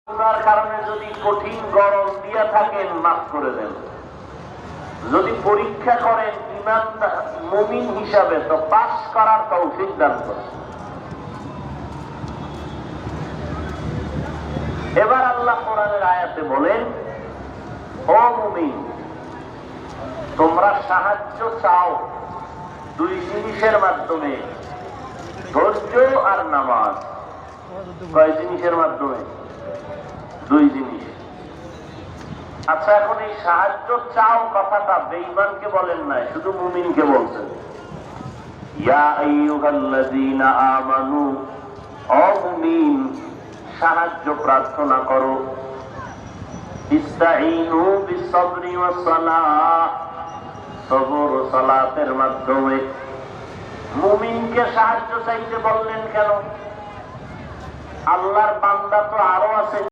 গুনার কারণে যদি কঠিন গরম দিয়া থাকেন মাফ করে দেন। যদি পরীক্ষা করেন ঈমান মুমিন হিসাবে তো পাস করার তৌফিক দান করেন। এবার আল্লাহ কোরআনের আয়াতে বলেন, ও মুমিন তোমরা সাহায্য চাও দুই জিনিসের মাধ্যমে, ধৈর্য আর নামাজ। কয় জিনিসের মাধ্যমে? দুই জিনিস। আচ্ছা, এখন এই সাহায্য চাও কথাটা বেঈমানকে বলেন নাই, শুধু মুমিনকে বলছেন। ইয়া আইয়ুহাল্লাযীনা আমানু, ও মুমিন সাহায্য প্রার্থনা করো। ইসতাঈনু বিসসবরি ওয়াস সালাহ, সবর ও সালাতের মাধ্যমে। মুমিনকে সাহায্য চাইতে বললেন কেন? আল্লাহর বান্দা তো আরো আছে।